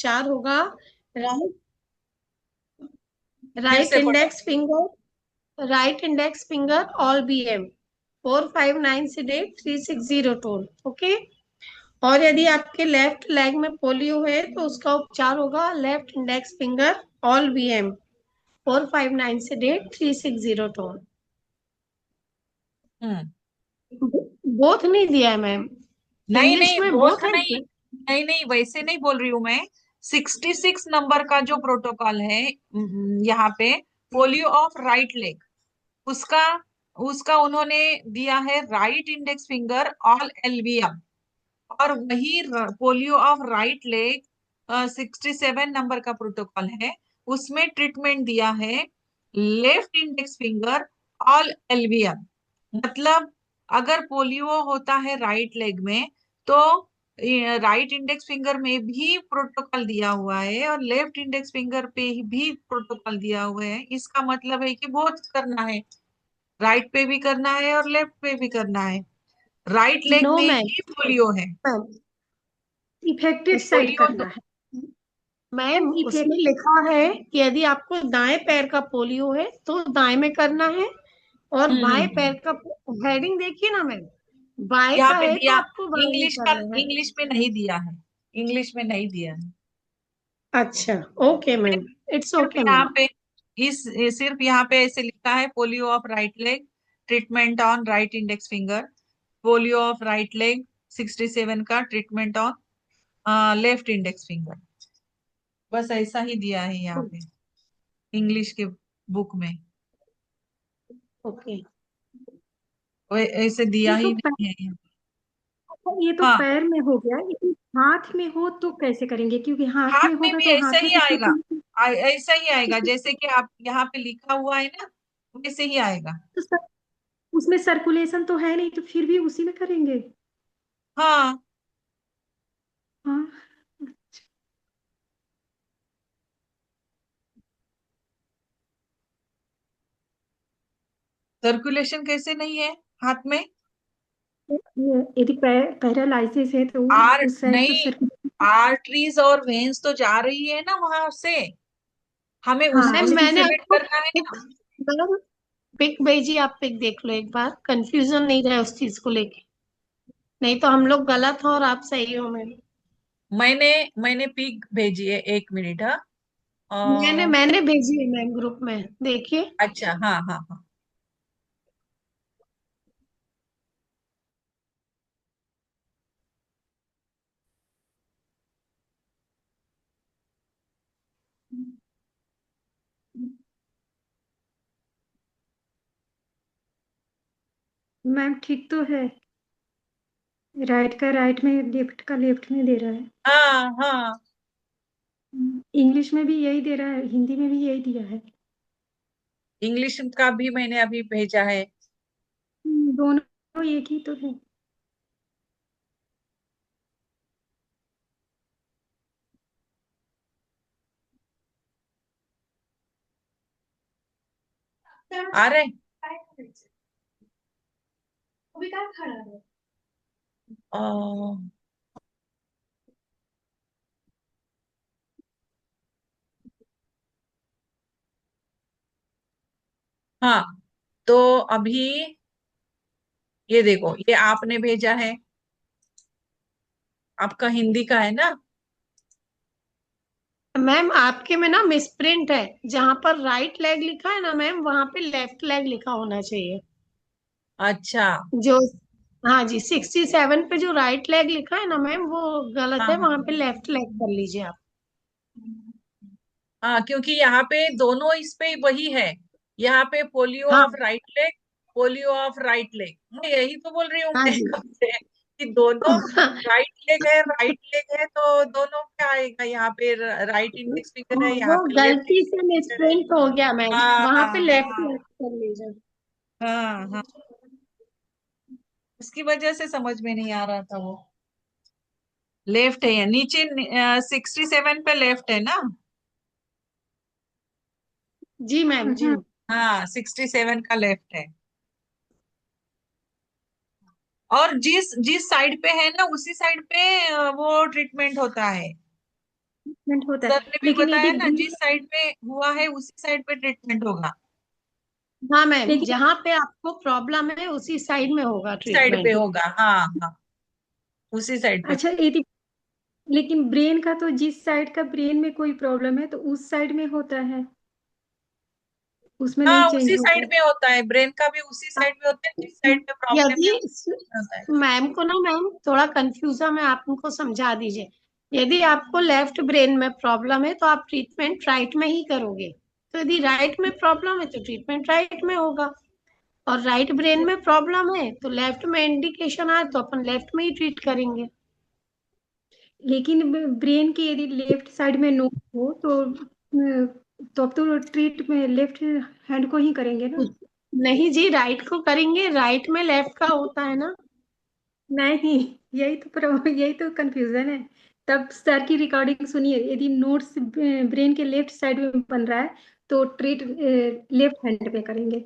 उपचार होगा राइट फिर राइट से बोलो। Index finger, right index finger all B M, 459 sedate 360 okay. और यदि आपके लेफ्ट लेग में पोलियो है तो उसका उपचार होगा left index finger all B M, 459 sedate 360 hmm. Both नहीं दिया है मैम, नहीं इंग्लिश नहीं, में बोथ बोथ है नहीं। क्या? नहीं नहीं, वैसे नहीं बोल रही हूँ मैं। 66 नंबर का जो प्रोटोकॉल है यहाँ पे, पोलियो ऑफ राइट लेग, उसका उसका उन्होंने दिया है राइट इंडेक्स फिंगर ऑल एलवियम। और वही polio of right leg 67 number का प्रोटोकॉल है, उसमें ट्रीटमेंट दिया है लेफ्ट इंडेक्स फिंगर ऑल एलवियम। मतलब अगर पोलियो होता है राइट लेग में, तो राइट इंडेक्स फिंगर में भी प्रोटोकॉल दिया हुआ है और लेफ्ट इंडेक्स फिंगर पे भी प्रोटोकॉल दिया हुआ है। इसका मतलब है कि बहुत करना है, राइट पे भी करना है और लेफ्ट पे भी करना है। राइट लेग नो में मैम, ही पोलियो है। मैम इफेक्टेड साइड पोलियो करना तो है मैम, उसमें लिखा है कि यदि आपको दाएं पैर का पोलियो है तो दाएं में करना है, और बाएं पैर हम्म। का, हेडिंग देखिए ना मैम, बाएं यहाँ का पे है तो दिया, आपको बाएं में इंग्लिश का, करना है। इंग्लिश में नहीं दिया है, इंग्लिश में नहीं दिया है। अच्छा, ओके मैम, इट्स सिर्फ ओके यहाँ मैम। पे, इस सिर्फ यहाँ पे ऐसे लिखा है, polio of right leg, treatment on right index finger. Polio of right leg 67 का treatment on left index finger. बस ऐसा ही दिया है यहाँ पे इंग्लिश के बुक में। ओके, ऐसे दिया ये ही तो नहीं है यहाँ। ये तो हाँ, पैर में हो गया, लेकिन हाथ में हो तो कैसे करेंगे? क्योंकि हाथ हाथ में में होगा भी तो ऐसा हाथ में ही तो आएगा। सर्कुलेशन, ऐसा ही आएगा जैसे कि आप यहाँ पे लिखा हुआ है ना, वैसे ही आएगा। तो उसमें सर्कुलेशन तो है नहीं, तो फिर भी उसी में करेंगे? हाँ, हाँ। सर्कुलेशन कैसे नहीं है हाथ में? यदि पैरालिसिस है तो आर उस साइड तो नहीं, सर्कुलेशन। आर्टरीज और वेन्स तो जा रही है ना वहां से, हमें हाँ, उसको मैम मैंने स्टिमुलेट आपको करना है पिक, ना। मैम पिक भेजी, आप पिक देख लो एक बार, कंफ्यूजन नहीं रहे उस चीज को लेके, नहीं तो हम लोग गलत हो और आप सही हो मैम। मैंने मैंने पिक भेजी है, एक मिनट। हाँ, मैंने भेजी है मैम ग्रुप में, देखिए। अच्छा, हाँ हाँ हाँ। मैम ठीक तो है, राइट का राइट में, लेफ्ट का लेफ्ट में दे रहा है। हाँ हाँ, इंग्लिश में भी यही दे रहा है, हिंदी में भी यही दिया है। इंग्लिश का भी मैंने अभी भेजा है। दोनों एक ही तो है। आ रहे? अ, हाँ, तो अभी ये देखो, ये आपने भेजा है, आपका हिंदी का है ना? मैम आपके में ना मिसप्रिंट है, जहां पर राइट लेग लिखा है ना मैम, वहां पे लेफ्ट लेग लिखा होना चाहिए। अच्छा, जो, हाँ जी, 67 पे जो राइट लेग लिखा है ना मैम, वो गलत हाँ है, हाँ वहां पे लेफ्ट लेग कर लीजिए आप। हाँ, क्योंकि यहाँ पे दोनों इस पे वही है, यहाँ पे पोलियो हाँ of right leg, polio of right leg, मैं यही तो बोल रही हूँ हाँ मैं जी। कब से कि दोनों राइट लेग है, राइट लेग है, तो दोनों पे आएगा। यहाँ पे राइट इंडेक्स फिंगर है, यहाँ वो पे लेफ्ट गलती से इंडेक्स फिंगर है। मिसप्रिंट हो गया मैम, हाँ वहां पे लेफ्ट हाँ लेग कर लीजिए। हाँ हाँ, उसकी वजह से समझ में नहीं आ रहा था वो। लेफ्ट है या नीचे, 67 पे लेफ्ट है ना? जी मैम जी। हाँ, 67 का लेफ्ट है। और जिस जिस साइड पे है ना, उसी साइड पे वो ट्रीटमेंट होता है। ट्रीटमेंट होता सर है, ने भी लेकिन बताया यदि ना, जिस साइड पे हुआ है उसी साइड पे ट्रीटमेंट होगा। हाँ मैम, लेकिन जहाँ पे आपको प्रॉब्लम है उसी साइड में होगा साइड पे ट्रीटमेंट। होगा, हाँ हाँ, उसी साइड पे। अच्छा, यदि लेकिन ब्रेन का तो जिस साइड का ब्रेन में कोई प्रॉब्लम है तो उस साइड में होता है, उसमें नहीं हाँ, चेंज उसी होता साइड है। में होता है, ब्रेन का भी उसी साइड में होता है जिस साइड में प्रॉब्लम यदि है होता है। मैम को ना, मैम थोड़ा कंफ्यूजन है, आप उनको समझा दीजिए। यदि आपको लेफ्ट ब्रेन में प्रॉब्लम है तो आप ट्रीटमेंट राइट में ही करोगे। तो यदि राइट में प्रॉब्लम है तो ट्रीटमेंट राइट में होगा। और राइट ब्रेन में प्रॉब्लम है तो लेफ्ट में इंडिकेशन आए तो अपन लेफ्ट में ही ट्रीट करेंगे। लेकिन ब्रेन की यदि लेफ्ट साइड में नो हो तो अब तो ट्रीट में लेफ्ट हैंड को ही करेंगे ना। नहीं जी, राइट को करेंगे, राइट में लेफ्ट का होता है ना। नहीं, यही तो कंफ्यूजन है। तब सर की रिकॉर्डिंग सुनिए, यदि नोट्स ब्रेन के लेफ्ट साइड में बन रहा है तो ट्रीट लेफ्ट हैंड पे करेंगे।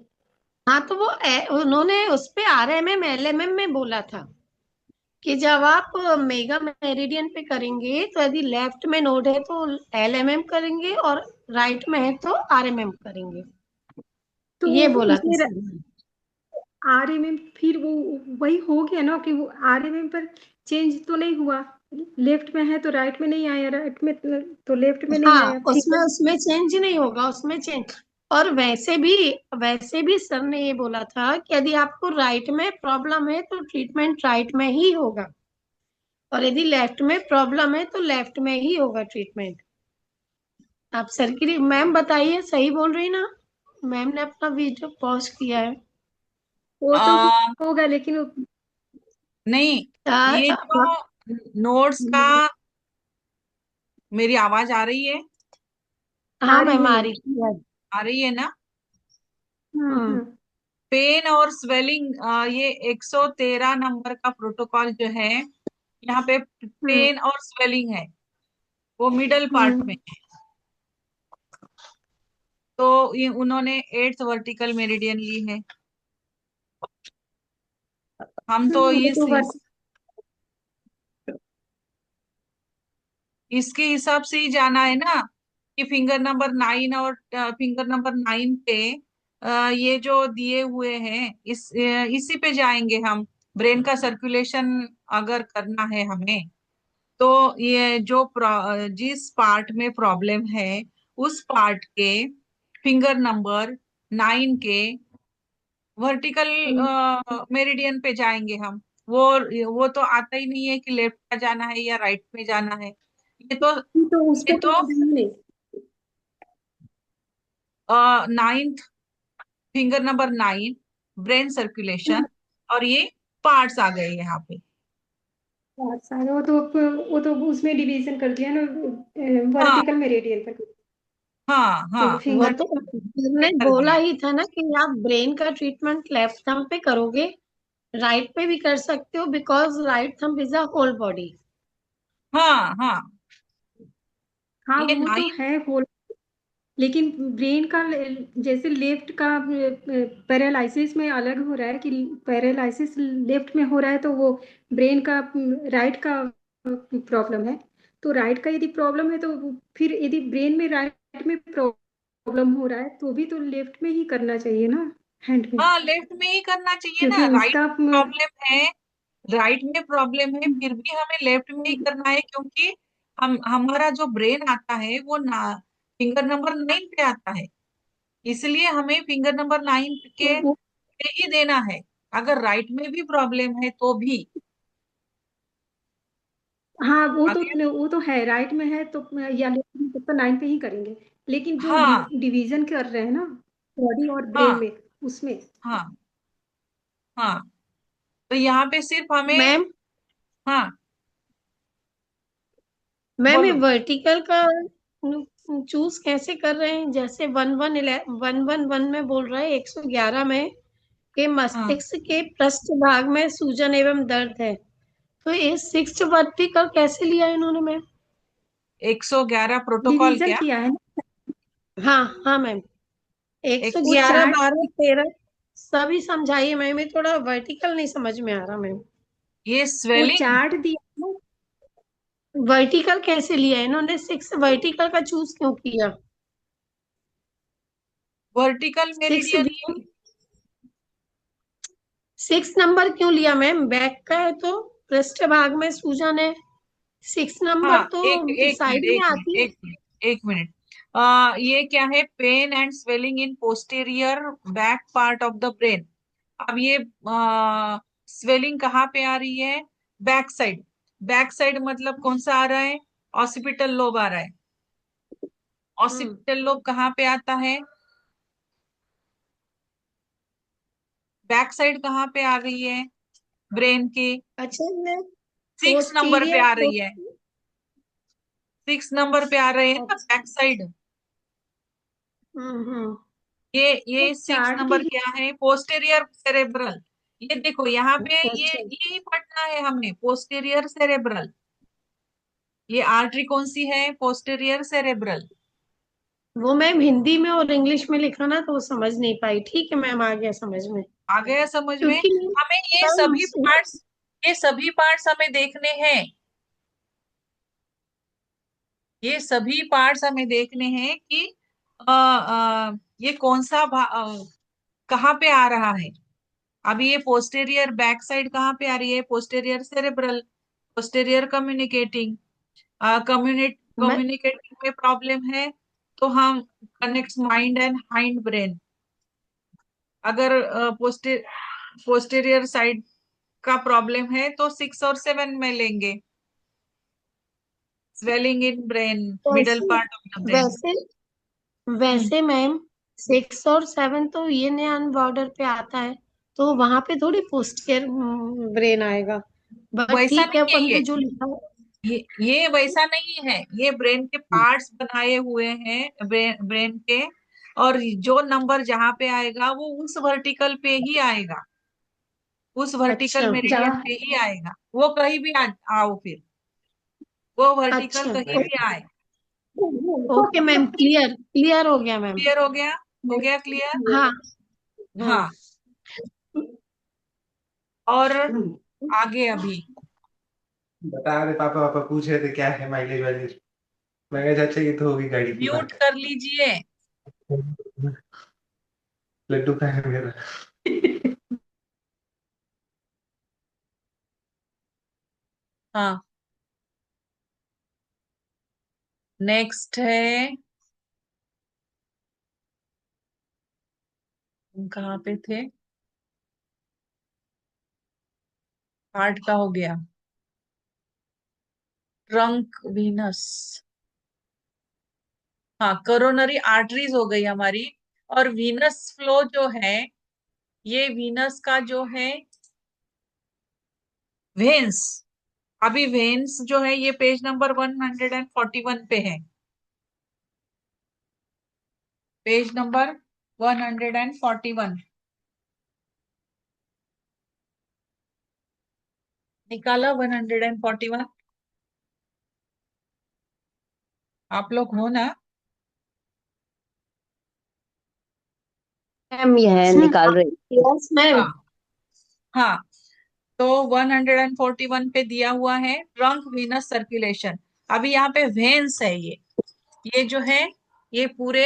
हाँ तो वो उन्होंने उस पे RMM LMM में बोला था कि जब आप मेगा मेरिडियन पे करेंगे तो यदि लेफ्ट में नोड है तो LMM करेंगे, और राइट में है तो RMM करेंगे। तो ये बोला था उसमें सर ने। RMM फिर वो वही हो गया ना कि वो RMM पर चेंज तो नहीं हुआ। लेफ्ट में है तो राइट में नहीं आया, राइट में तो लेफ्ट में नहीं हाँ, आया उसमें फिर। उसमें चेंज नहीं होगा, उसमें चेंज। और वैसे भी सर ने ये बोला था कि यदि आपको राइट में प्रॉब्लम है तो ट्रीटमेंट राइट में ही होगा, और यदि लेफ्ट में प्रॉब्लम है तो लेफ्ट में ही होगा ट्रीटमेंट। आप सर की मैम बताइए, सही बोल रही ना? मैम ने अपना वीडियो पॉज किया है। वो तो आ, होगा, लेकिन नहीं, ये जो हाँ नोट्स का, मेरी आवाज आ रही है? आ रही मैम है आ ना। रही है। आ रही है ना? हम्म। हम्म। पेन और स्वेलिंग, ये 113 नंबर का प्रोटोकॉल जो है, यहाँ पे हम्म। पेन और स्वेलिंग है, वो मिडल पार्ट में हम्म। है। तो ये उन्होंने 8th वर्टिकल मेरिडियन ली है। हम तो वो तो इसके हिसाब से ही जाना है ना, कि फिंगर नंबर 9 और फिंगर नंबर 9 पे ये जो दिए हुए हैं, इसी पे जाएंगे हम। ब्रेन का सर्कुलेशन अगर करना है हमें, तो ये जो जिस पार्ट में प्रॉब्लम है उस पार्ट के फिंगर नंबर 9 के वर्टिकल मेरिडियन पे जाएंगे हम। वो तो आता ही नहीं है कि लेफ्ट में जाना है या राइट में जाना है। तो उस ये पर तो तो आधा ही नहीं। 9th finger number 9 brain circulation, और ये पार्ट्स आ गए यहाँ पे। बहुत सारे, वो तो उसमें डिवीजन कर दिया ना, हाँ वर्टिकल मेरिडियन पर। हाँ तो हाँ, वो फिंगर तो हमने कर बोला दिया। ही था ना कि आप ब्रेन का ट्रीटमेंट लेफ्ट थंब पे करोगे, राइट पे भी कर सकते हो, because right thumb is a whole body. हाँ हाँ, हाँ ये वो तो 9। है होल। लेकिन ब्रेन का जैसे लेफ्ट का पैरालिसिस में अलग हो रहा है कि पैरालिसिस लेफ्ट में हो रहा है तो वो ब्रेन का राइट का प्रॉब्लम है। तो राइट का यदि प्रॉब्लम है तो फिर यदि ब्रेन में राइट में प्रॉब्लम हो रहा है तो भी तो लेफ्ट में ही करना चाहिए ना, हैंड में। हाँ, लेफ्ट में ही करना चाहिए क्योंकि ना, राइट उसका प्रॉब्लम है। राइट में प्रॉब्लम है फिर भी हमें लेफ्ट में ही करना है, क्योंकि हम हमारा जो ब्रेन आता है वो ना फिंगर नंबर 9 पे आता है। इसलिए हमें फिंगर नंबर 9 तो के पे ही देना है, अगर राइट में भी प्रॉब्लम है तो भी। हाँ अगर वो तो है, राइट में है तो या लेफ्ट में तो 9 पे ही करेंगे। लेकिन जो हाँ डिवीजन कर रहे हैं ना बॉडी और ब्रेन हाँ में, उसमें हाँ हाँ, तो यहाँ पे सिर्फ हमें, मैम, हाँ मैम ये बोलो। वर्टिकल का चूज कैसे कर रहे हैं? जैसे 111 में बोल रहा है, 111 में के हाँ, मस्तिष्क के पृष्ठ भाग में सूजन एवं दर्द है। तो ये सिक्स वर्टिकल कैसे लिया इन्होंने मैम? 111 प्रोटोकॉल डिवीजन क्या? किया है ना। हाँ हाँ मैम, एक सौ वो 111। ग्यारह चार्ट, 12 13 सभी समझाइए मैम, ये थोड़ा वर्टिकल नहीं समझ में आ रहा मैम। ये वो स्वेलिंग, चार्ट दिया ना, वर्टिकल कैसे लिया इन्होंने? 6 वर्टिकल का चूज क्यों किया? Vertical 6 meridian. बी 6 नंबर क्यों लिया मैम? बैक का है तो पृष्ठभाग में सूजन है। 6 नंबर हाँ, तो एक एक साइड मिनट में एक मिनट आती है। एक मिनट एक मिनट। ये क्या है? Pain and swelling in posterior back part of the brain. अब ये स्वेलिंग कहाँ पे आ रही है? Back side. बैक साइड मतलब कौन सा आ रहा है? ऑसिपिटल लोब आ रहा है। हम्म। ऑसिपिटल लोब कहाँ पे आता है? बैक साइड कहाँ पे आ रही है ब्रेन की? अच्छा मैं 6 नंबर पे पोस्टीरियर आ रही है। 6 नंबर पे आ रहे हैं ना अच्छा। Back side. हम्म। ये 6 नंबर चार्ट क्या है? Posterior cerebral. ये देखो यहाँ पे अच्छा ये पढ़ना है हमने, पोस्टेरियर सेरेब्रल। ये आर्टरी कौन सी है? Posterior cerebral. वो मैम हिंदी में और इंग्लिश में लिखा ना तो वो समझ नहीं पाई। ठीक है मैम, आ गया समझ में। आ गया समझ में? क्योंकि हमें मैम ये सभी पार्ट्स हमें देखने हैं। ये सभी पार्ट्स हमें देखने हैं कि ये कौन सा कहाँ पे आ रहा है। अभी ये पोस्टेरियर बैक साइड कहाँ पे आ रही है? Posterior cerebral. Posterior communicating. मैं कम्युनिकेटिंग में प्रॉब्लम है तो हम connect mind and hind brain. अगर पोस्टेरियर साइड का प्रॉब्लम है तो 6 और 7 में लेंगे। स्वेलिंग इन ब्रेन, मिडल वैसे पार्ट ऑफ द ब्रेन। वैसे वैसे मैम 6 और 7 तो ये नयान बॉर्डर पे आता है, तो वहां पे थोड़ी पोस्टियर ब्रेन आएगा। बट वैसा ठीक है, नहीं है अपन ये। पे जो लिखा है। ये वैसा नहीं है। ये ब्रेन के पार्ट्स बनाए हुए हैं ब्रेन के। और जो नंबर जहां पे आएगा वो उस वर्टिकल पे ही आएगा। उस वर्टिकल अच्छा मेरिडियन जहाँ पे ही आएगा। वो कहीं भी आओ फिर, वो वर्टिकल अच्छा। कहीं भी आए। ओके मैम, क्लियर क्लियर हो गया मैम। क्लियर हो गया? हो गया क्लियर? हाँ। हम्म। हाँ। और आगे अभी बता रहे पापा पापा पूछ रहे थे क्या है माइलेज वाइलेज। मैं कहा चाचा ये तो होगी गाड़ी की म्यूट बात। कर लीजिए। लड्डू कहाँ है मेरा? हाँ, नेक्स्ट है। हम कहाँ पे थे? हार्ट का हो गया। Trunk Venus. हाँ, कोरोनरी आर्टरीज हो गई हमारी। और वीनस फ्लो जो है, ये वीनस का जो है वेन्स। अभी वेन्स जो है ये पेज नंबर 141 पे है। पेज नंबर 141 निकाला। 141 आप लोग हो ना? मैम ये है निकाल रही। Yes ma'am. हाँ हाँ। तो 141 पे दिया हुआ है ट्रंक वीनस सर्कुलेशन। अभी यहाँ पे वेन्स है ये जो है ये पूरे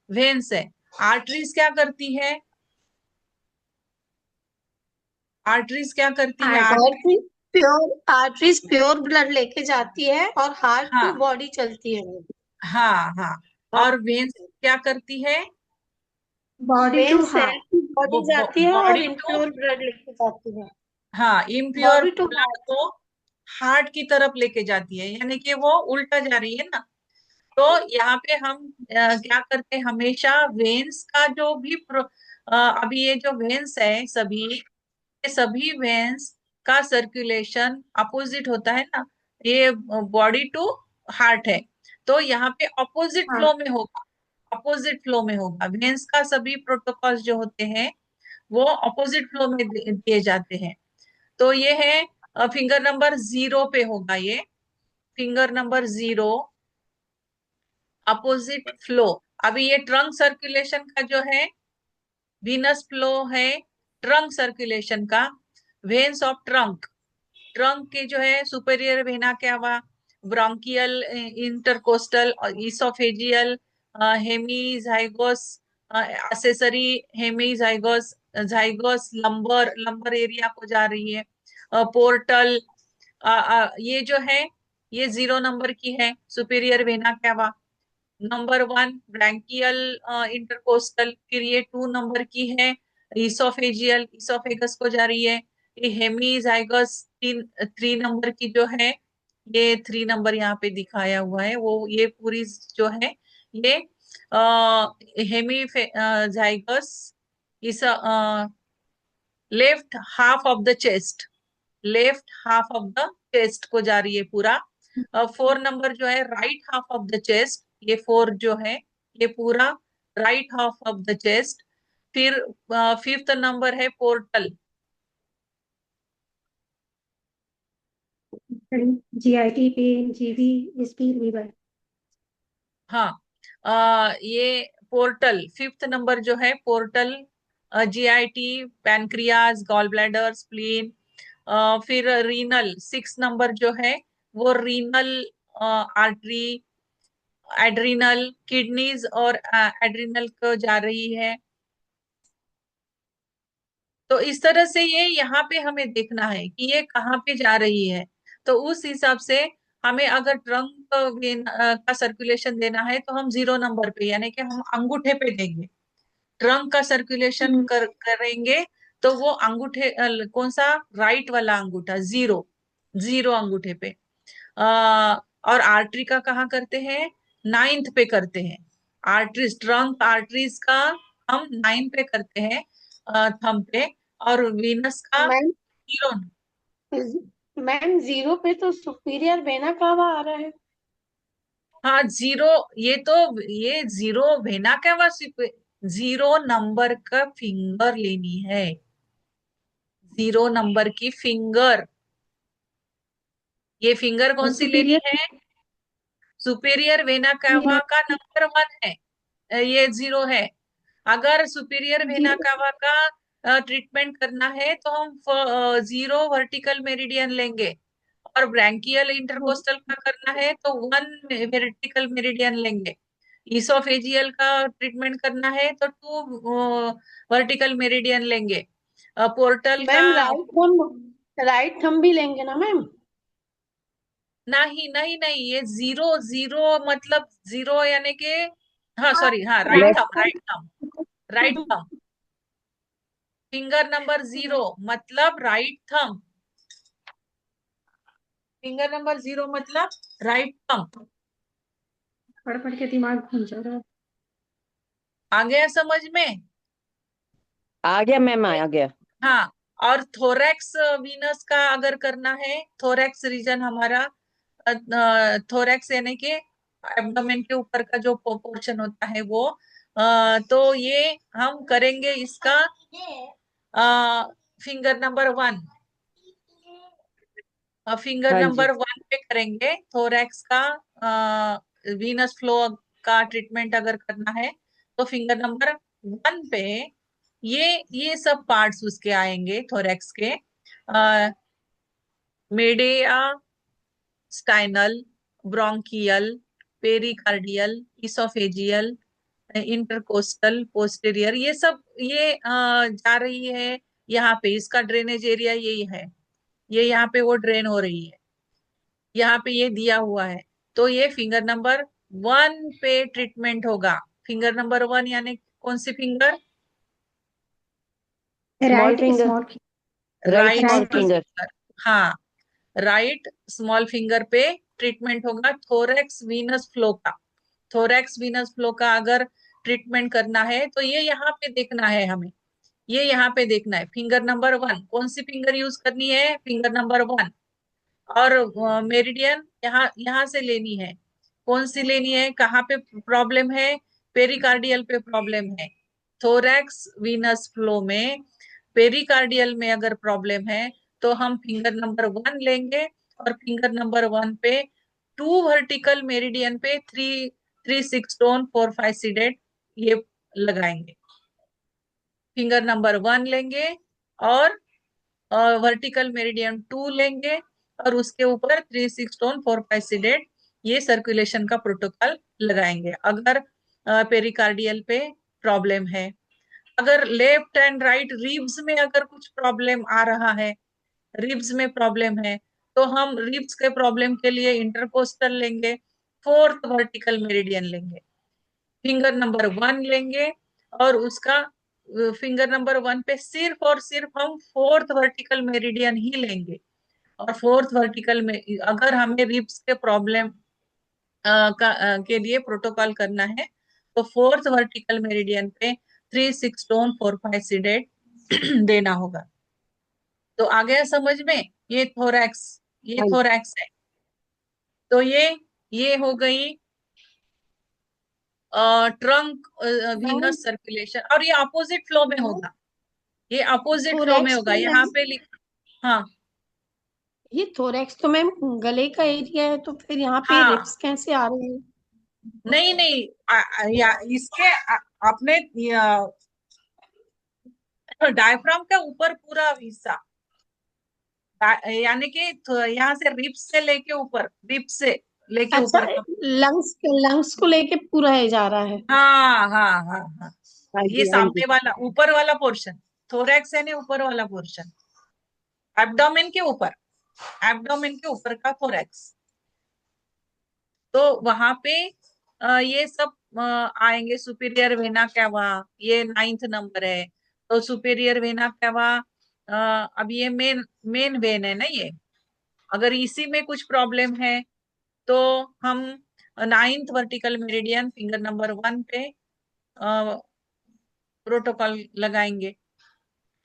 वेन्स है। आर्टरीज क्या करती है? आर्टरीज क्या करती है? आर्टरी। आर्टरीज प्योर ब्लड लेके जाती है और हार्ट टू हाँ बॉडी चलती है। हाँ हाँ। और वेन्स क्या करती है? Body to vein cell heart. To body जाती है और बॉडी टू। इम्प्योर ब्लड लेके जाती है। हाँ, impure body to blood heart. को हार्ट की तरफ लेके जाती है, यानी कि वो उल्टा जा रही है ना। तो यहाँ पे हम क्या करते हैं हमेशा? वेन्स का जो भी अभी ये जो वेन्स है सभी, ये सभी वेन्स का सर्कुलेशन अपोजिट होता है ना। ये बॉडी टू हार्ट है, तो यहाँ पे अपोजिट हाँ फ्लो में होगा। अपोजिट फ्लो में होगा। वेन्स का सभी प्रोटोकॉल्स जो होते हैं वो अपोजिट फ्लो में दिए जाते हैं। तो ये है फिंगर नंबर 0 पे होगा ये। Finger number 0, opposite flow. अभी ये ट्रंक सर्कुलेशन का जो है वीनस फ्लो है, ट्रंक सर्कुलेशन का। Veins of trunk. ट्रंक के जो है सुपेरियर वेना क्या हुआ? Bronchial, intercostal, oesophageal, hemiazygos, accessory hemiazygos, azygos, lumbar lumbar area को जा रही है, पोर्टल, ये जो है ये 0 नंबर की है, superior vena cava. Number 1 branchial intercostal, फिर ये 2 नंबर की है, इसोफेजियल, इसोफेगस को जा रही है। ये हेमीजाइगस 3 नंबर की जो है, ये 3 नंबर यहाँ पे दिखाया हुआ है, वो ये पूरी जो है ये हेमी जाइगस इस left half of the chest, left half of the chest को जा रही है पूरा। 4 नंबर जो है right half of the chest, ये 4 जो है ये पूरा right half of the chest. फिर 5th नंबर है portal, GIT pain, GV, speed, liver. हाँ, ये पोर्टल 5th नंबर जो है portal, GIT, pancreas, gall bladder, spleen. फिर रीनल 6 नंबर जो है वो रीनल आर्टरी, एड्रिनल, किडनीज और एड्रिनल को जा रही है। तो इस तरह से ये यहाँ पे हमें देखना है कि ये कहाँ पे जा रही है। तो उस हिसाब से हमें अगर ट्रंक वेन का सर्कुलेशन देना है तो हम 0 नंबर पे यानी कि हम अंगूठे पे देंगे। ट्रंक का सर्कुलेशन करेंगे तो वो अंगूठे कौन सा, राइट वाला अंगूठा, 0 0 अंगूठे पे। और आर्टरी का कहाँ करते हैं, 9th पे करते हैं। आर्टरीज, ट्रंक आर्टरीज का हम 9 पे करते हैं, थंब पे। और वीनस का मैम 0। मैम 0 पे तो सुपीरियर वेना कावा आ रहा है। हाँ 0, ये तो ये 0 वेना कैवा, 0 नंबर का फिंगर लेनी है, 0 नंबर की फिंगर। ये फिंगर कौन सी लेनी सुपीरियर है, सुपीरियर वेना कैवा का नंबर 1 है, ये 0 है। अगर सुपीरियर वेना 0। कावा का ट्रीटमेंट करना है तो हम 0 वर्टिकल मेरिडियन लेंगे, और ब्रैंकियल इंटरकोस्टल का करना है तो 1 वर्टिकल मेरिडियन लेंगे। इसोफेजियल का ट्रीटमेंट करना है तो 2 वर्टिकल मेरिडियन लेंगे। पोर्टल का मैम राइट थंब भी लेंगे ना मैम। नहीं नहीं नहीं, ये 0 0 मतलब 0 यानी कि, हाँ सॉरी, हाँ right right thumb, right thumb, right thumb, finger number 0 मतलब राइट थंब, फिंगर नंबर 0 मतलब राइट थंब। पढ़ पढ़ के दिमाग घूम जा रहा है। आ गया समझ में? आ गया मैम, आ गया। हाँ, और थोरैक्स वीनस का अगर करना है, थोरैक्स रीजन हमारा, थोरैक्स यानी कि एब्डोमेन के ऊपर का जो पोर्शन होता है वो, तो ये हम करेंगे इसका फिंगर नंबर 1, फिंगर हाँ जी। नंबर 1 पे करेंगे थोरैक्स का। वीनस फ्लो का ट्रीटमेंट अगर करना है तो फिंगर नंबर 1 पे ये सब पार्ट्स उसके आएंगे थोरैक्स के, mediastinal, bronchial, pericardial, oesophageal, intercostal, posterior, ये सब ये जा रही है यहाँ पे, इसका ड्रेनेज एरिया यही है, ये यहाँ पे वो ड्रेन हो रही है, यहाँ पे ये दिया हुआ है। तो ये फिंगर नंबर 1 पे ट्रीटमेंट होगा। फिंगर नंबर 1 यानी कौन सी finger, small right finger, small. Right right small right small finger. Finger. हाँ, राइट स्मॉल फिंगर पे ट्रीटमेंट होगा थोरैक्स वीनस फ्लो का। थोरैक्स वीनस फ्लो का अगर ट्रीटमेंट करना है तो ये यहाँ पे देखना है हमें, ये यहाँ पे देखना है, फिंगर नंबर 1 कौन सी फिंगर यूज करनी है, फिंगर नंबर 1। और मेरिडियन यहाँ यहाँ से लेनी है, कौन सी लेनी है, कहाँ पे प्रॉब्लम है, पेरिकार्डियल पे प्रॉब्लम है। थोरैक्स वीनस फ्लो में पेरिकार्डियल में अगर प्रॉब्लम है तो हम फिंगर नंबर 1 लेंगे, और फिंगर नंबर 1 पे 2 वर्टिकल मेरिडियन पे 3 6 स्टोन 4 5 सीडेड ये लगाएंगे। फिंगर नंबर 1 लेंगे और वर्टिकल मेरिडियन 2 लेंगे, और उसके ऊपर 3-6 टोन 4-5 सीडेट ये सर्कुलेशन का प्रोटोकॉल लगाएंगे अगर पेरिकार्डियल पे प्रॉब्लम है। अगर लेफ्ट एंड राइट रिब्स में अगर कुछ प्रॉब्लम आ रहा है, रिब्स में प्रॉब्लम है, तो हम रिब्स के प्रॉब्लम के लिए इंटरकोस्टल लेंगे, फोर्थ वर्टिकल मेरिडियन लेंगे, फिंगर नंबर 1 लेंगे और उसका फिंगर नंबर 1 पे सिर्फ और सिर्फ हम फोर्थ वर्टिकल मेरिडियन ही लेंगे। और फोर्थ वर्टिकल में अगर हमें रिब्स के प्रॉब्लम के लिए प्रोटोकॉल करना है तो फोर्थ वर्टिकल मेरिडियन पे 3-6 टोन 4-5 सीडेट देना होगा। तो आ गया समझ में? ये थोरैक्स, ये हाँ जी। थोरैक्स है। तो ये हो गई ट्रंक मैम वीनस सर्कुलेशन, और ये अपोजिट फ्लो में होगा, ये अपोजिट फ्लो में थोरैक्स होगा। तो यहाँ मैम, पे हाँ ये थोरैक्स तो मैम गले का एरिया है, तो फिर यहाँ पे हाँ, रिब्स कैसे आ रहे हैं? नहीं नहीं या इसके अपने डायफ्राम का ऊपर पूरा हिस्सा, यानी कि यहाँ से रिब्स से लेके ऊपर, रिब्स से लेके अच्छा, ऊपर का। लंग्स को लेके पूरा है जा रहा है। हाँ हाँ हाँ हाँ, हाँ ये जी, हाँ जी। सामने वाला ऊपर वाला पोर्शन थोरैक्स है ना, ऊपर वाला पोर्शन एब्डोमेन के ऊपर, एब्डोमेन के ऊपर का थोरैक्स। तो वहां पे ये सब आएंगे। सुपीरियर वेना कैवा, ये 9th नंबर है। तो सुपीरियर वेना कैवा अब ये मेन मेन वेन है ना ये, अगर इसी में कुछ प्रॉब्लम है तो हम 9th vertical meridian finger number 1 पे प्रोटोकॉल लगाएंगे।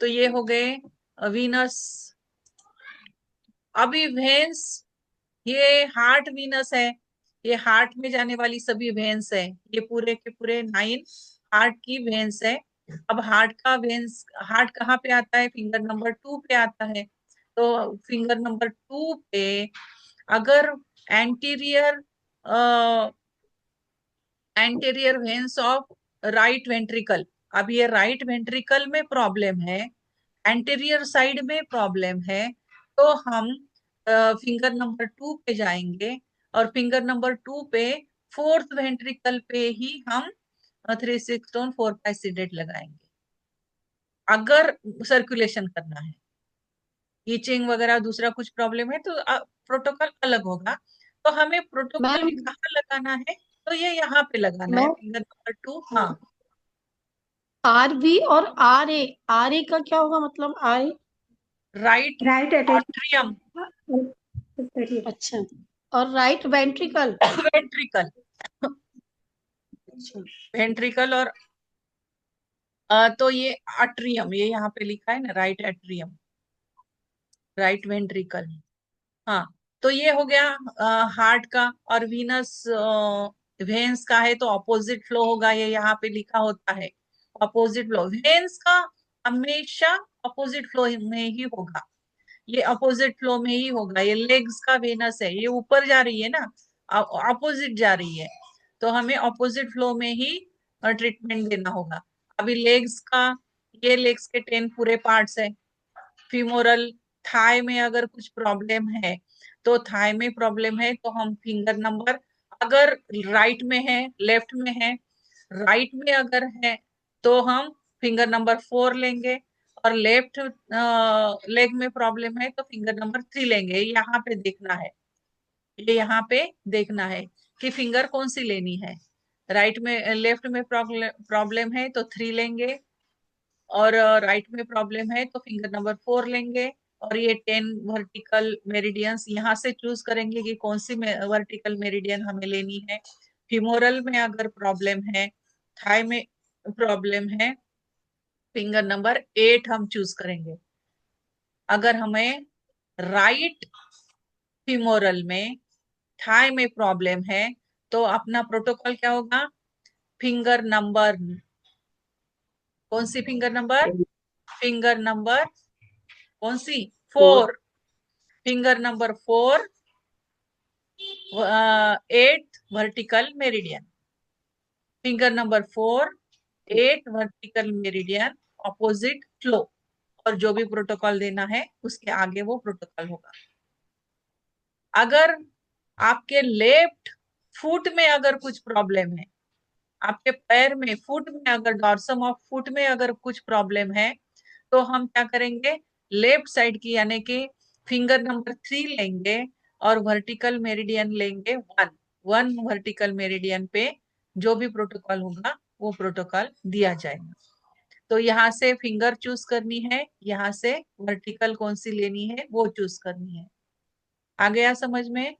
तो ये हो गए वीनस। अभी वेन्स, ये हार्ट वीनस है, ये हार्ट में जाने वाली सभी वेन्स है, ये पूरे के पूरे 9 हार्ट की वेन्स है। अब हार्ट का वेन्स, हार्ट कहाँ पे आता है? फिंगर नंबर 2 पे आता है। तो फिंगर नंबर 2 पे अगर anterior anterior veins of right ventricle, अब ये राइट वेंट्रिकल में प्रॉब्लम है, एंटीरियर साइड में प्रॉब्लम है, तो हम फिंगर नंबर 2 पे जाएंगे और फिंगर नंबर 2 पे फोर्थ वेंट्रिकल पे ही हम 3-6 टोन 4-5 सीडेट लगाएंगे अगर सर्कुलेशन करना है। ईचिंग वगैरह दूसरा कुछ प्रॉब्लम है तो प्रोटोकॉल अलग होगा। तो हमें प्रोटोकॉल मैम कहाँ लगाना है? तो ये यहाँ पे लगाना है, मैं फिंगर नंबर 2। हाँ, आर वी और आर ए का क्या होगा, मतलब R A? Right right attach. Atrium अच्छा, और राइट वेंट्रिकल? वेंट्रिकल, अच्छा, वेंट्रिकल और तो ये अट्रियम, ये यहाँ पे लिखा है ना, राइट एट्रियम, राइट वेंट्रिकल। हाँ, तो ये हो गया हार्ट का। और वीनस वेन्स का है तो अपोजिट फ्लो होगा, ये यहाँ पे लिखा होता है अपोजिट फ्लो। वेन्स का हमेशा अपोजिट फ्लो में ही होगा, ये अपोजिट फ्लो में ही होगा। ये लेग्स का वेनस है, ये ऊपर जा रही है ना, अपोजिट जा रही है, तो हमें अपोजिट फ्लो में ही ट्रीटमेंट देना होगा। अभी लेग्स का, ये लेग्स के 10 पूरे पार्ट्स है। फीमोरल, थाई में अगर कुछ प्रॉब्लम है तो थाई में प्रॉब्लम है तो हम फिंगर नंबर, अगर राइट में है लेफ्ट में है, राइट में अगर है तो हम फिंगर नंबर 4 लेंगे, और लेफ्ट लेग में प्रॉब्लम है तो फिंगर नंबर 3 लेंगे। यहाँ पे देखना है, ये यहाँ पे देखना है कि फिंगर कौन सी लेनी है। राइट में, लेफ्ट में प्रॉब्लम है तो 3 लेंगे, और राइट में प्रॉब्लम है तो फिंगर नंबर 4 लेंगे। और ये 10 वर्टिकल मेरिडियंस यहाँ से चूज करेंगे कि कौन सी वर्टिकल मेरिडियन हमें लेनी है। फिमोरल में अगर प्रॉब्लम है, थाई में प्रॉब्लम है, फिंगर नंबर 8 हम चूज करेंगे। अगर हमें राइट फिमोरल में, थाई में प्रॉब्लम है तो अपना प्रोटोकॉल क्या होगा? फिंगर नंबर, कौन सी फिंगर नंबर? फिंगर नंबर कौन सी? 4, finger number 4 8 vertical meridian, finger number 4 8 vertical meridian opposite flow, और जो भी प्रोटोकॉल देना है उसके आगे वो प्रोटोकॉल होगा। अगर आपके लेफ्ट फुट में अगर कुछ प्रॉब्लम है, आपके पैर में, फुट में, अगर डॉर्सम ऑफ फुट में अगर कुछ प्रॉब्लम है, तो हम क्या करेंगे, लेफ्ट साइड की यानी कि फिंगर नंबर 3 लेंगे और वर्टिकल मेरिडियन लेंगे 1 वर्टिकल मेरिडियन पे जो भी प्रोटोकॉल होगा वो प्रोटोकॉल दिया जाएगा। तो यहाँ से फिंगर चूज करनी है, यहाँ से वर्टिकल कौन सी लेनी है वो चूज करनी है। आ गया समझ में?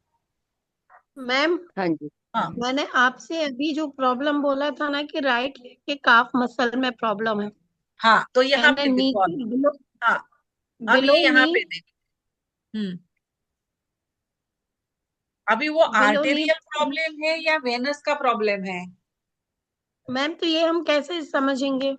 मैम हाँ जी। हाँ मैंने आपसे अभी जो प्रॉब्लम बोला था ना कि राइट लेग के काफ मसल में प्रॉब्लम है, हाँ, तो यहाँ मैंने पे नी देखो अभी। बिलो हाँ, बिलो अभी यहाँ नी पे देखो। अभी वो बिलो नी आर्टेरियल प्रॉब्लम है या वेनस का प्रॉब्लम है? मैम, तो ये हम कैसे समझेंगे?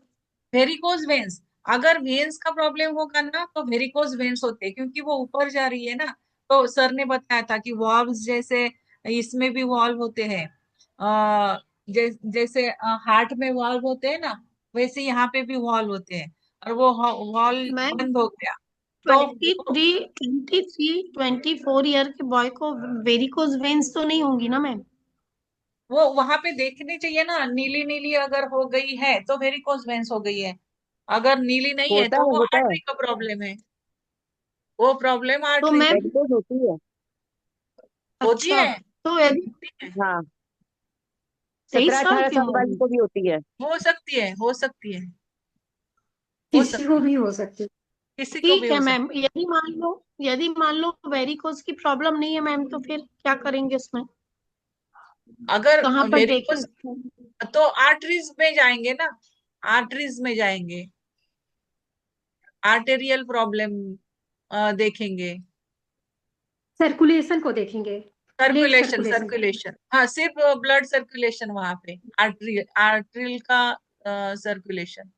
Varicose veins. अगर वेन्स का प्रॉब्लम होगा ना तो वेरिकोज वेन्स होते हैं, क्योंकि वो ऊपर जा रही है ना। तो सर ने बताया था कि वॉल्व्स जैसे इसमें भी वॉल्व होते हैं, जैसे हार्ट में वॉल्व होते हैं ना, वैसे यहाँ पे भी वॉल्व होते हैं, और वो वॉल्व मैम बंद हो गया तो 24 ईयर के बॉय को वेरिकोज वेन्स तो नहीं होंगी ना मैम? वो वहां पे देखनी चाहिए ना, नीली नीली अगर हो गई है तो वेरिकोज वेन्स हो गई है, अगर नीली नहीं है होता तो है, वो होता है। आर्टरी का प्रॉब्लम है, वो प्रॉब्लम तो आर्टरी मैम, की वेरिकोज होती है। होती अच्छा, है। तो यदि हाँ, 23 साल 17-18 की साल उम्र वाली में? को भी होती है। हो सकती है, हो सकती है, हो किसी को सकती है, भी हो सकती है। किसी को भी ठीक है हो मैम, सकती यदि मान लो वेरिकोज की प्रॉब्लम नहीं है मैम, तो फिर क्या करेंगे उसमें? है। अगर कहाँ पर देखें वेरिकोस, उसको? तो आर्टरीज में जाएंगे ना, आर्टरीज में जाएंगे, आर्टेरियल प्रॉब्लम देखेंगे। सर्कुलेशन को देखेंगे, ब्लड सर्कुलेशन, सर्कुलेशन को। सर्कुलेशन, हाँ, सिर्फ ब्लड सर्कुलेशन वहां पे, आर्टरियल का सर्कुलेशन।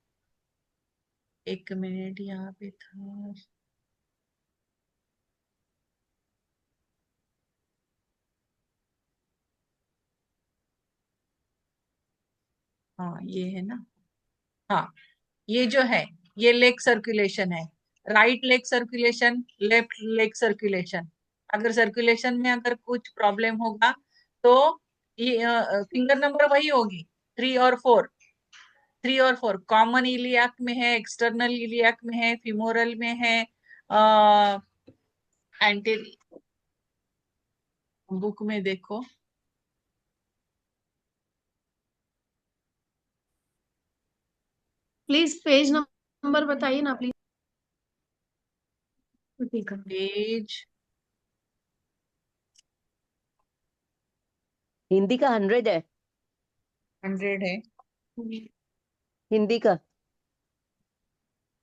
एक मिनट, यहाँ पे था। हाँ, ये है ना। हाँ, ये जो है, ये लेग सर्कुलेशन है, right leg circulation, left leg circulation. अगर सर्कुलेशन में अगर कुछ प्रॉब्लम होगा तो ये फिंगर नंबर वही होगी, 3 और 4। 3 और 4 कॉमन इलियाक में है, एक्सटर्नल इलियाक में है, फिमोरल में है, एंटी, बुक में देखो। प्लीज पेज नंबर बताइए ना प्लीज। ठीक है। पेज हिंदी का 100 है। 100 है। हिंदी का।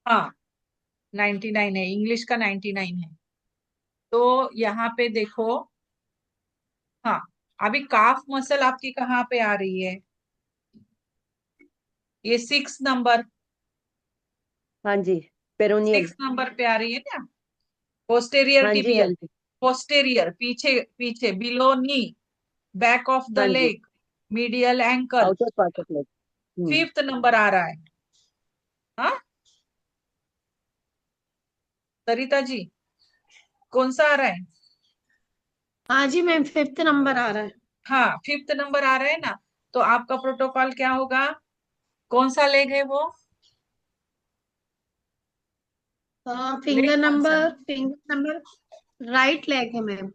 हाँ, 99 है, इंग्लिश का 99 है। तो यहाँ पे देखो। हाँ, अभी काफ मसल आपकी कहाँ पे आ रही है? ये 6 नंबर, हाँ जी, पेरोनियल। 6 नंबर पे आ रही है ना, पोस्टेरियर हाँ जी, हाँ टिबियल, जी, पोस्टेरियर, पीछे पीछे, below knee, back of the हाँ जी। Leg, medial ankle, outer part of leg. 5th number आ रहा है। हाँ सरिता जी, कौन सा आ रहा है? हाँ जी मैम, 5th नंबर आ रहा है। हाँ, 5th नंबर आ रहा है ना। तो आपका प्रोटोकॉल क्या होगा? कौन सा लेग है वो? लेग कौन सा है? फिंगर नंबर राइट लेग है मैम।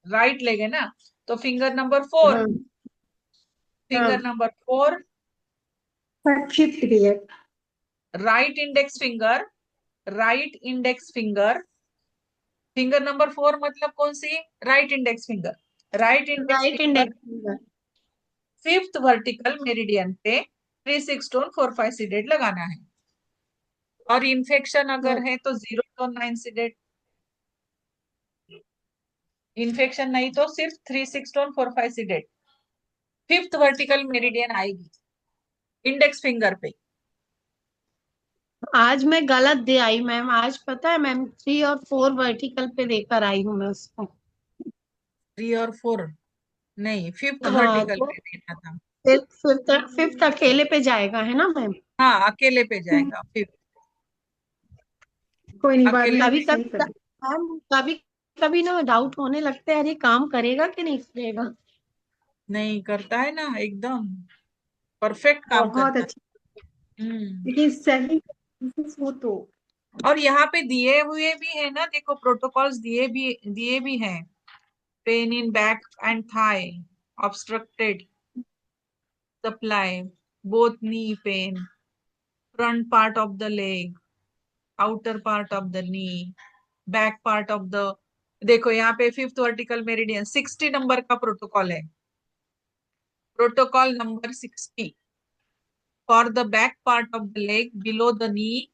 राइट लेग है ना, तो फिंगर नंबर 4, हाँ फिंगर हाँ। नंबर 4, फिफ्थ भी है। Right index finger, right index finger, finger number 4 मतलब कौन सी? Right index finger, right index right finger index finger. 5th vertical meridian पे 3 6 2 4 5 सीडेड लगाना है। और इन्फेक्शन अगर है तो 0 to 9 सीडेड, इन्फेक्शन नहीं तो सिर्फ 3 6 2 4 5 सीडेड। 5th वर्टिकल मेरिडियन आएगी इंडेक्स फिंगर पे। आज मैं गलत दे आई मैम, आज पता है मैम, 3 और 4 वर्टिकल पे लेकर आई हूँ मैं उसको। 3 और 4 नहीं, 5th हाँ, वर्टिकल तो पे देना था। फिफ्थ फिफ्थ अकेले पे जाएगा है ना मैम? हाँ, अकेले पे जाएगा 5th, कोई नहीं, बाद अकेले में कभी पे। सही कभी कर। मैम, कभी कभी ना डाउट होने लगता है, अरे काम करेगा कि नहीं करेगा। नहीं करता है ना, एकदम परफेक्ट काम बहुत करता अच्छी, है। लेकिन सही हो तो। और यहाँ पे दिए हुए भी है ना, देखो प्रोटोकॉल्स दिए भी हैं। Pain in back and thigh, obstructed supply, both knee pain, front part of the leg, outer part of the knee, back part of the, देखो यहाँ पे फिफ्थ वर्टिकल मेरिडियन 60 नंबर का प्रोटोकॉल है। Protocol number 60 for the back part of the leg below the knee,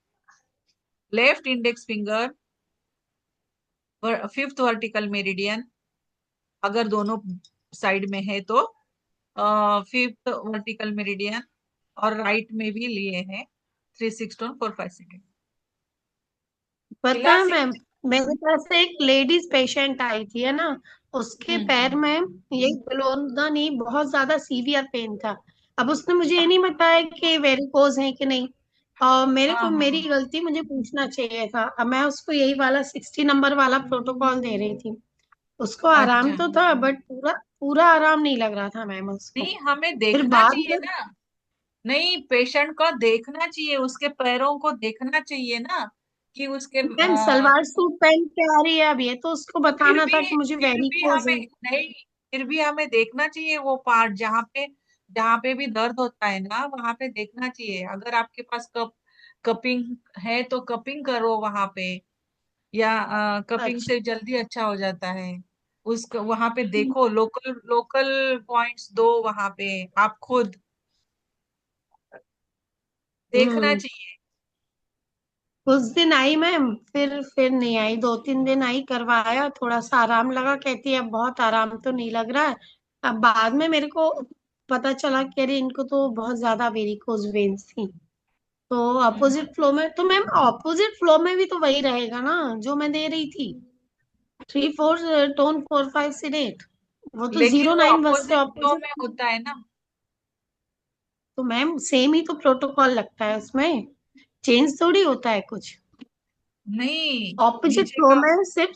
left index finger fifth vertical meridian, अगर दोनों side में है तो फिफ्थ वर्टिकल मेरिडियन, और राइट में भी लिए हैं 3 6 4 5 6। पता है मैम, मेरे पास एक लेडीज पेशेंट आई थी है ना, उसके पैर में ये ग्लोदा नी बहुत ज्यादा सीवियर पेन था। अब उसने मुझे ये नहीं बताया कि वेरिकोज है कि नहीं, और मेरे को मेरी हाँ गलती, मुझे पूछना चाहिए था। अब मैं उसको यही वाला 60 नंबर वाला प्रोटोकॉल दे रही थी। उसको आराम अच्छा, तो था, बट पूरा पूरा आराम नहीं लग रहा था मैम उसको। नहीं हमें फिर देखना बाद चाहिए में ना, नहीं पेशेंट को देखना चाहिए, उसके पैरों को देखना चाहिए ना कि उसके मैम सलवार सूट पहन के आ रही है, अब ये तो उसको फिर बताना भी था कि मुझे फिर भी वेरिकोज हमें है। नहीं, फिर भी हमें देखना चाहिए वो पार्ट जहाँ पे भी दर्द होता है ना, वहां पे देखना चाहिए। अगर आपके पास कपिंग है तो कपिंग करो वहां पे, या कपिंग अच्छा। से जल्दी अच्छा हो जाता है। उस वहां पे देखो, लोकल लोकल पॉइंट्स दो वहां पे, आप खुद देखना हम्म। चाहिए। उस दिन आई मैम, फिर नहीं आई, 2 3 दिन आई, करवाया, थोड़ा सा आराम लगा, कहती है अब बहुत आराम तो नहीं लग रहा है। अब बाद में मेरे को पता चला कि अरे इनको तो बहुत ज्यादा वेरिकोज वेन्स थी। तो अपोजिट फ्लो में तो मैम, अपोजिट फ्लो में भी तो वही रहेगा ना जो मैं दे रही थी, 3 4 टोन 4 5 से 8, वो तो लेकिन जीरो वो 9 बस से अपोजिट फ्लो अपोजिट। में होता है ना। तो मैम सेम ही तो प्रोटोकॉल लगता है उसमें, चेंज थोड़ी होता है कुछ। नहीं, ऑपोजिट नीचे फ्लो का, में सिर्फ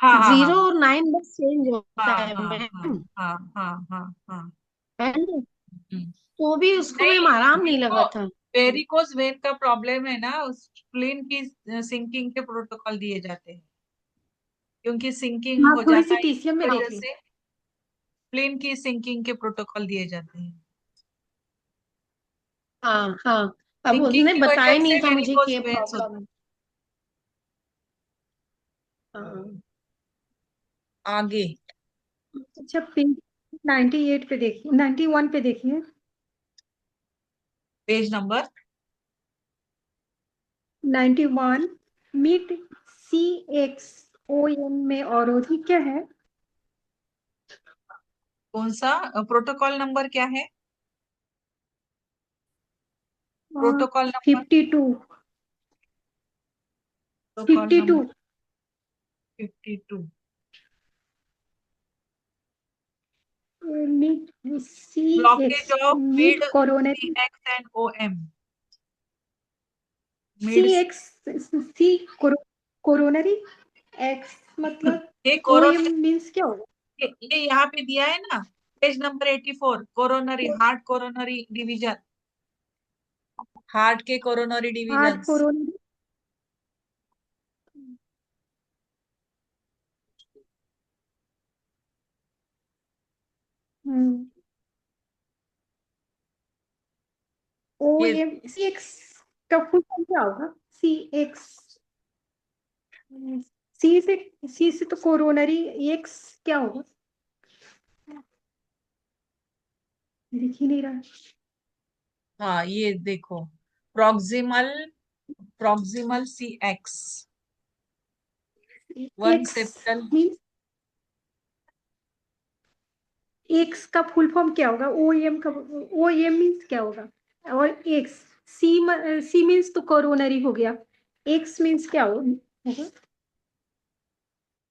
हाँ हाँ हाँ 0 और 9 बस चेंज होता हाँ है हाँ हाँ मैम, हाँ हाँ हाँ हाँ। है ना? हम्म। तो भी उसको मैम नहीं, आराम नहीं जिनको लगा था। वेरिकोज वेन का प्रॉब्लम है ना, उस स्प्लीन की सिंकिंग के प्रोटोकॉल दिए जाते हैं, क्योंकि सिंकिंग हाँ, हो थोड़ी जाता सी है टीसीएम इस में वजह देख ली। से स्प्लीन की सिंकिंग के प्रोटोकॉल दिए जाते हैं। हाँ हाँ। अब सिंकिंग उसने की बताया वजह नहीं से था मुझे कि वेरिकोज ये वेन्स होते प्रॉब्लम है। हाँ। हैं। आगे अच्छा, पेज 98 पे देखिए, 91 पे देखिए। पेज नंबर 91, मीट CXOM में अवरोधी क्या है? कौन सा प्रोटोकॉल नंबर क्या है? Protocol number 52, protocol 52। Number 52। Meet blockage CX, of meet mid C coronary, X and O M. Mid CX, C coronary, X मतलब ये OM कोरोनरी, मीन्स क्या होगा? ये यहाँ पे दिया है ना, page number 84, coronary heart coronary division, heart के कोरोनरी हार्ट डिवीजन्स। कोरोनरी। ये OM CX का फुल फॉर्म क्या होगा? CX, सी से तो कोरोनरी, X क्या होगा? दिख ही नहीं रहा। हाँ ये देखो, proximal proximal C X, one X septal. Means, X का फुल फॉर्म क्या होगा? OM का OM मीन्स क्या होगा? और X, सी मीन्स तो कोरोनरी हो गया, X मीन्स क्या होगा?